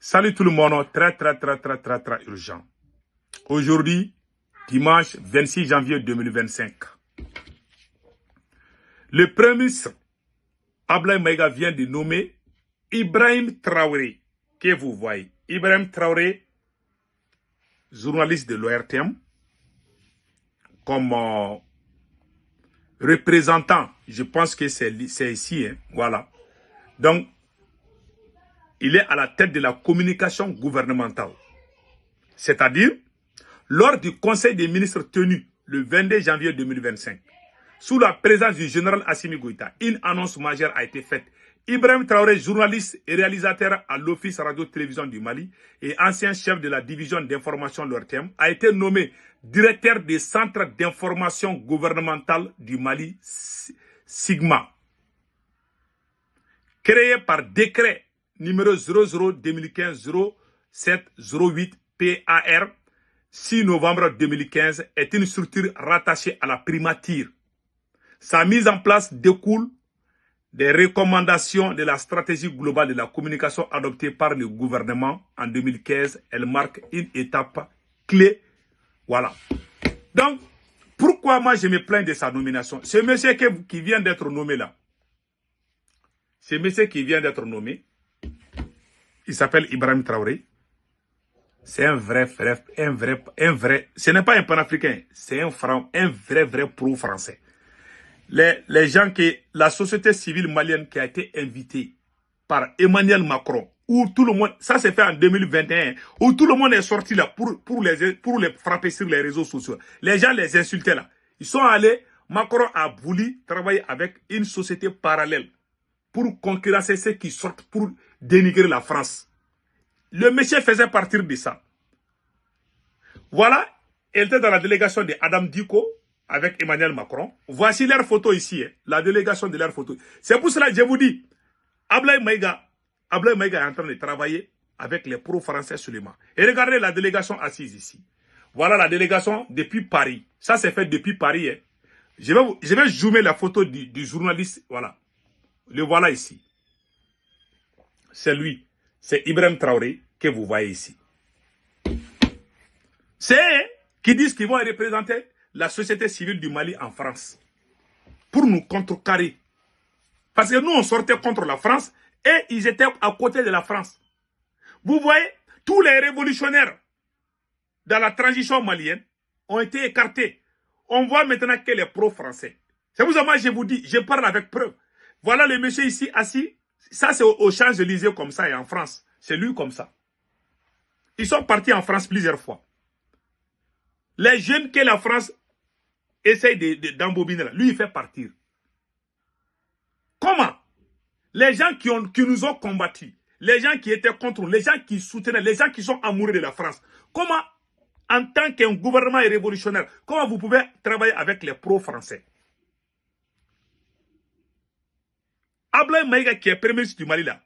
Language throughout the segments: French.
Salut tout le monde, très urgent. Aujourd'hui, dimanche 26 janvier 2025, le Premier ministre Abdoulaye Maïga vient de nommer Ibrahim Traoré, que vous voyez. Ibrahim Traoré, journaliste de l'ORTM, comme représentant, je pense que c'est ici, hein, voilà. Donc, il est à la tête de la communication gouvernementale. C'est-à-dire, lors du Conseil des ministres tenu le 22 janvier 2025, sous la présence du général Assimi Goïta, une annonce majeure a été faite. Ibrahim Traoré, journaliste et réalisateur à l'Office Radio-Télévision du Mali et ancien chef de la division d'information l'ORTM, a été nommé directeur des centres d'information gouvernementale du Mali, Sigma. Créé par décret numéro 00-2015-07-08 PAR, 6 novembre 2015, est une structure rattachée à la primature. Sa mise en place découle des recommandations de la stratégie globale de la communication adoptée par le gouvernement en 2015. Elle marque une étape clé. Voilà. Donc, pourquoi moi je me plains de sa nomination? Ce monsieur qui vient d'être nommé là, ce monsieur qui vient d'être nommé, il s'appelle Ibrahim Traoré. C'est un vrai, ce n'est pas un panafricain, c'est un vrai pro-français. Les gens la société civile malienne qui a été invitée par Emmanuel Macron, où tout le monde, ça s'est fait en 2021, où tout le monde est sorti là pour les frapper sur les réseaux sociaux. Les gens les insultaient là. Ils sont allés, Macron a voulu travailler avec une société parallèle pour concurrencer ceux qui sortent pour dénigrer la France. Le monsieur faisait partie de ça. Voilà, elle était dans la délégation de Adam Diko avec Emmanuel Macron. Voici leur photo ici, hein, la délégation de leur photo. C'est pour cela que je vous dis, Abdoulaye Maïga est en train de travailler avec les pro-français seulement. Et regardez la délégation assise ici. Voilà la délégation depuis Paris. Ça c'est fait depuis Paris. Hein. Je vais zoomer la photo du journaliste. Voilà. Le voilà ici. C'est lui. C'est Ibrahim Traoré que vous voyez ici. C'est eux qui disent qu'ils vont représenter la société civile du Mali en France. Pour nous contrecarrer. Parce que nous, on sortait contre la France et ils étaient à côté de la France. Vous voyez, tous les révolutionnaires dans la transition malienne ont été écartés. On voit maintenant que les pro-français. C'est pour ça que moi, je vous dis, je parle avec preuve. Voilà le monsieur ici assis. Ça, c'est aux Champs-Élysées comme ça et en France. C'est lui comme ça. Ils sont partis en France plusieurs fois. Les jeunes que la France essaye d'embobiner là, lui, il fait partir. Comment? Les gens qui nous ont combattus, les gens qui étaient contre nous, les gens qui soutenaient, les gens qui sont amoureux de la France, comment, en tant qu'un gouvernement révolutionnaire, comment vous pouvez travailler avec les pro-français? Abdoulaye Maïga, qui est premier ministre du Mali là,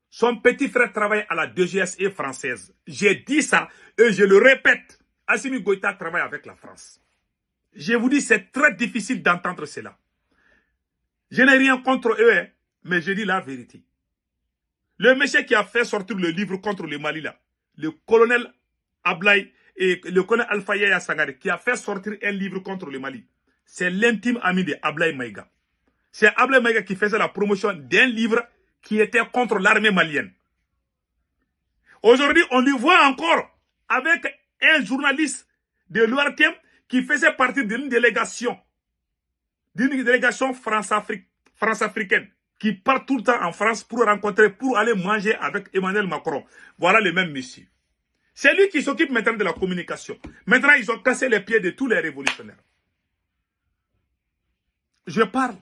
son petit frère travaille à la DGSE française. J'ai dit ça et je le répète. Assimi Goïta travaille avec la France. Je vous dis, c'est très difficile d'entendre cela. Je n'ai rien contre eux, hein, mais je dis la vérité. Le monsieur qui a fait sortir le livre contre le Mali là, le colonel Ablaye et le colonel Alpha Yaya Sangare, qui a fait sortir un livre contre le Mali, c'est l'intime ami de Abdoulaye Maïga. C'est Abdoulaye Maïga qui faisait la promotion d'un livre qui était contre l'armée malienne. Aujourd'hui, on lui voit encore avec un journaliste de l'ORTM qui faisait partie d'une délégation France-africaine, qui part tout le temps en France pour rencontrer, pour aller manger avec Emmanuel Macron. Voilà le même monsieur. C'est lui qui s'occupe maintenant de la communication. Maintenant, ils ont cassé les pieds de tous les révolutionnaires. Je parle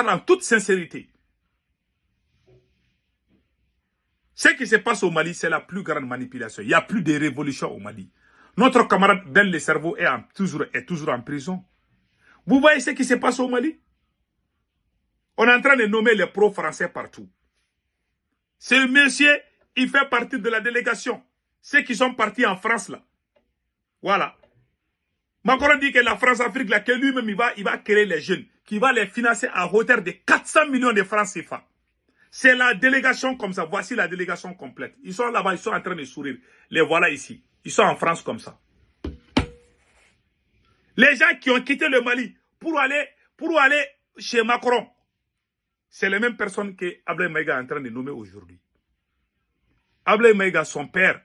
en toute sincérité. Ce qui se passe au Mali, c'est la plus grande manipulation. Il n'y a plus de révolution au Mali. Notre camarade Ben Le Cerveau est toujours en prison. Vous voyez ce qui se passe au Mali? On est en train de nommer les pro-français partout. Ce monsieur, il fait partie de la délégation. Ceux qui sont partis en France là. Voilà. Macron dit que la France-Afrique, là, que lui-même, il va créer les jeunes, qui va les financer à hauteur de 400 millions de francs CFA. C'est la délégation comme ça. Voici la délégation complète. Ils sont là-bas, ils sont en train de sourire. Les voilà ici. Ils sont en France comme ça. Les gens qui ont quitté le Mali pour aller chez Macron, c'est les mêmes personnes que Ablaye Maïga est en train de nommer aujourd'hui. Ablaye Maïga, son père,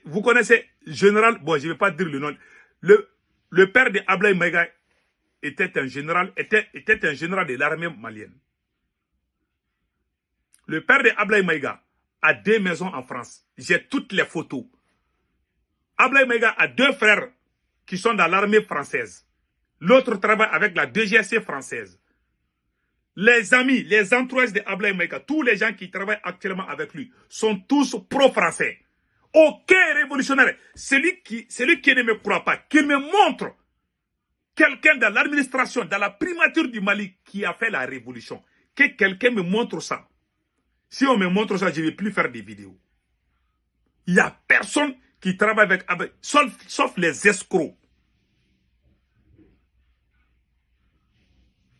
vous connaissez, général, bon, je ne vais pas dire le nom, le père de Ablaye Maïga était un général de l'armée malienne. Le père de Ablaye Maïga a 2 maisons en France. J'ai toutes les photos. Ablaye Maïga a 2 frères qui sont dans l'armée française. L'autre travaille avec la DGSC française. Les amis, les entourages de Ablaye Maïga, tous les gens qui travaillent actuellement avec lui, sont tous pro-français. Aucun révolutionnaire, celui qui ne me croit pas, qu'il me montre quelqu'un dans l'administration, dans la primature du Mali qui a fait la révolution. Que quelqu'un me montre ça. Si on me montre ça, je ne vais plus faire des vidéos. Il n'y a personne qui travaille avec sauf les escrocs.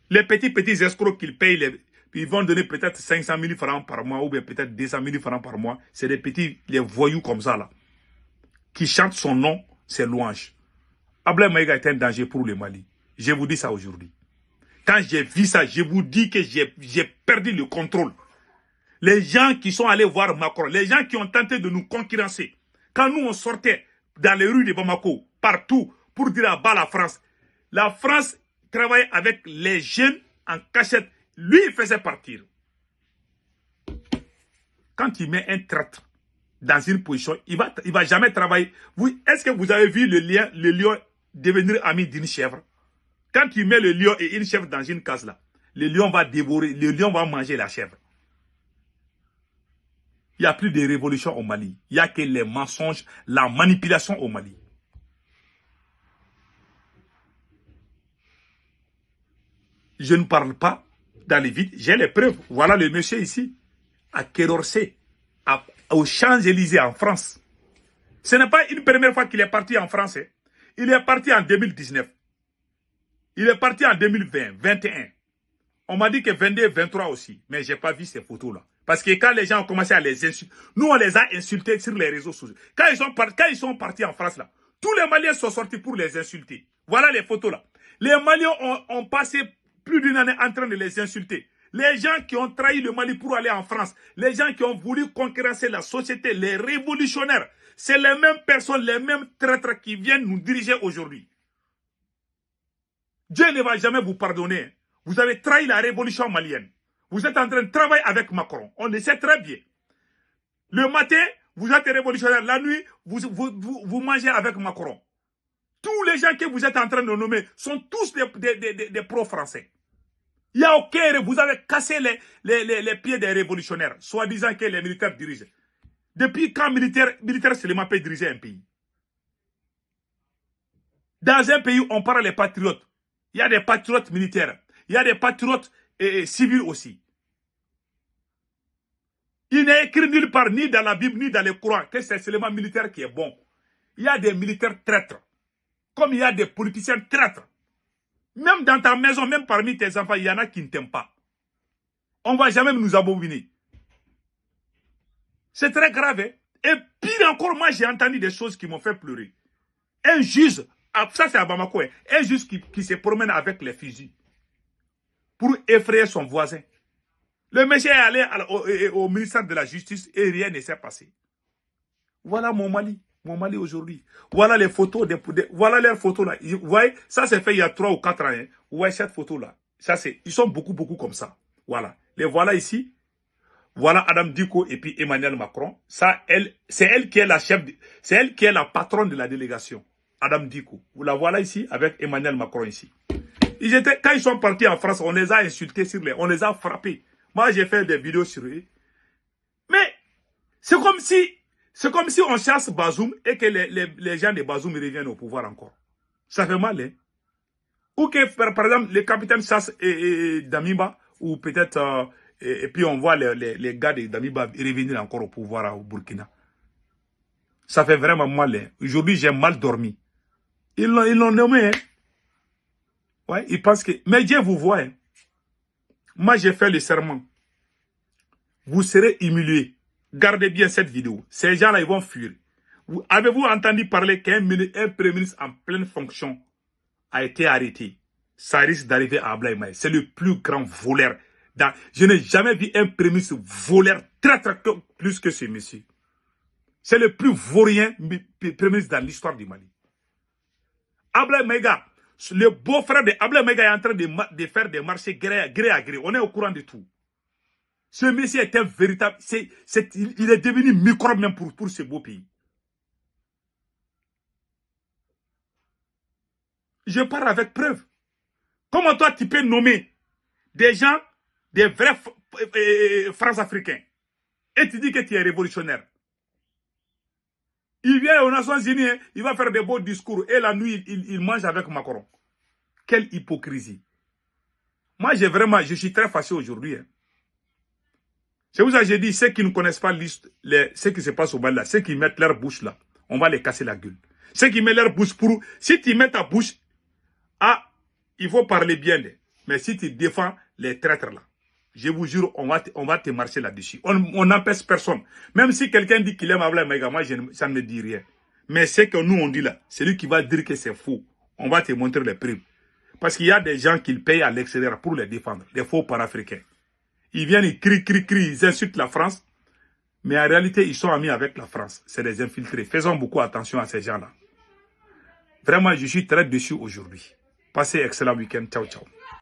Les petits escrocs qu'ils payent, ils vont donner peut-être 500 000 francs par mois ou bien peut-être 200 000 francs par mois. C'est des petits, les voyous comme ça là, qui chantent son nom, ses louanges. Ablaye Maïga est un danger pour le Mali. Je vous dis ça aujourd'hui. Quand j'ai vu ça, je vous dis que j'ai perdu le contrôle. Les gens qui sont allés voir Macron, les gens qui ont tenté de nous concurrencer, quand nous on sortait dans les rues de Bamako, partout, pour dire à bas la France travaillait avec les jeunes en cachette. Lui, il faisait partir. Quand il met un traître dans une position, il va jamais travailler. Est-ce que vous avez vu le lion devenir ami d'une chèvre? Quand il met le lion et une chèvre dans une case là, le lion va dévorer, le lion va manger la chèvre. Il n'y a plus de révolution au Mali. Il n'y a que les mensonges, la manipulation au Mali. Je ne parle pas dans les vides. J'ai les preuves. Voilà le monsieur ici, à Quai-d'Orsay, aux Champs-Élysées en France. Ce n'est pas une première fois qu'il est parti en France. Il est parti en 2019. Il est parti en 2020, 2021. On m'a dit que 22, 23 aussi. Mais je n'ai pas vu ces photos-là. Parce que quand les gens ont commencé à les insulter, nous on les a insultés sur les réseaux sociaux. Quand ils sont partis en France là, tous les Maliens sont sortis pour les insulter. Voilà les photos là. Les Maliens ont passé plus d'une année en train de les insulter. Les gens qui ont trahi le Mali pour aller en France, les gens qui ont voulu concurrencer la société, les révolutionnaires, c'est les mêmes personnes, les mêmes traîtres qui viennent nous diriger aujourd'hui. Dieu ne va jamais vous pardonner. Vous avez trahi la révolution malienne. Vous êtes en train de travailler avec Macron. On le sait très bien. Le matin, vous êtes révolutionnaire. La nuit, vous mangez avec Macron. Tous les gens que vous êtes en train de nommer sont tous des pro-français. Il n'y a aucun... Vous avez cassé les pieds des révolutionnaires, soi-disant que les militaires dirigent. Depuis quand militaire seulement peut diriger un pays? Dans un pays, on parle des patriotes. Il y a des patriotes militaires. Il y a des patriotes civils aussi. Il n'est écrit nulle part, ni dans la Bible, ni dans le Coran, que c'est seulement militaire qui est bon. Il y a des militaires traîtres. Comme il y a des politiciens traîtres. Même dans ta maison, même parmi tes enfants, il y en a qui ne t'aiment pas. On ne va jamais nous abominer. C'est très grave. Hein? Et pire encore, moi j'ai entendu des choses qui m'ont fait pleurer. Un juge, ça c'est à Bamako, hein, un juge qui se promène avec les fusils pour effrayer son voisin. Le monsieur est allé au ministère de la Justice et rien ne s'est passé. Voilà mon Mali aujourd'hui. Voilà les photos, voilà les photos là. Vous voyez, ça c'est fait il y a 3 ou 4 ans. Hein. Vous voyez cette photo là. Ils sont beaucoup comme ça. Voilà. Les voilà ici. Voilà Adam Diko et puis Emmanuel Macron. Ça, c'est elle qui est la chef, c'est elle qui est la patronne de la délégation. Adam Diko. Vous la voilà ici avec Emmanuel Macron ici. Quand ils sont partis en France, on les a insultés on les a frappés. Moi, j'ai fait des vidéos sur eux. Mais, c'est comme si on chasse Bazoum et que les gens de Bazoum reviennent au pouvoir encore. Ça fait mal, hein. Ou que, par exemple, le capitaine chasse Damiba, ou peut-être, et puis on voit les gars de Damiba revenir encore au pouvoir au Burkina. Ça fait vraiment mal, hein. Aujourd'hui, j'ai mal dormi. Ils l'ont nommé, hein. Ouais, ils pensent que... Mais Dieu vous voit, hein. Moi, j'ai fait le serment. vous serez humiliés. Gardez bien cette vidéo. Ces gens-là, ils vont fuir. Avez-vous entendu parler qu'un premier ministre en pleine fonction a été arrêté? Ça risque d'arriver à Ablaye Maïga. C'est le plus grand voleur. Je n'ai jamais vu un premier ministre voleur très plus que ce monsieur. C'est le plus vaurien premier ministre dans l'histoire du Mali. Ablaye Maïga, le beau-frère de Ablaye Maïga est en train de faire des marchés gré à gré. On est au courant de tout. Ce monsieur est un véritable... il est devenu microbe même pour ce beau pays. Je parle avec preuve. Comment toi, tu peux nommer des gens, des vrais France-Africains, et tu dis que tu es révolutionnaire? Il vient aux Nations Unies, hein, il va faire des beaux discours, et la nuit, il mange avec Macron. Quelle hypocrisie. Moi, je suis très fâché aujourd'hui. Hein. C'est pour ça que j'ai dit, ceux qui ne connaissent pas ce qui se passe au Mali, là, ceux qui mettent leur bouche là, on va les casser la gueule. Ceux qui mettent leur bouche pour... Si tu mets ta bouche, il faut parler bien. Mais si tu défends les traîtres là, je vous jure, on va te marcher là-dessus. On n'empêche personne. Même si quelqu'un dit qu'il aime Ablaye Maïga, moi, ça ne me dit rien. Mais ce que nous, on dit là, c'est lui qui va dire que c'est faux. On va te montrer les preuves. Parce qu'il y a des gens qui payent à l'extérieur pour les défendre, les faux panafricains. Ils viennent, ils crient, ils insultent la France. Mais en réalité, ils sont amis avec la France. C'est des infiltrés. Faisons beaucoup attention à ces gens-là. Vraiment, je suis très déçu aujourd'hui. Passez un excellent week-end. Ciao, ciao.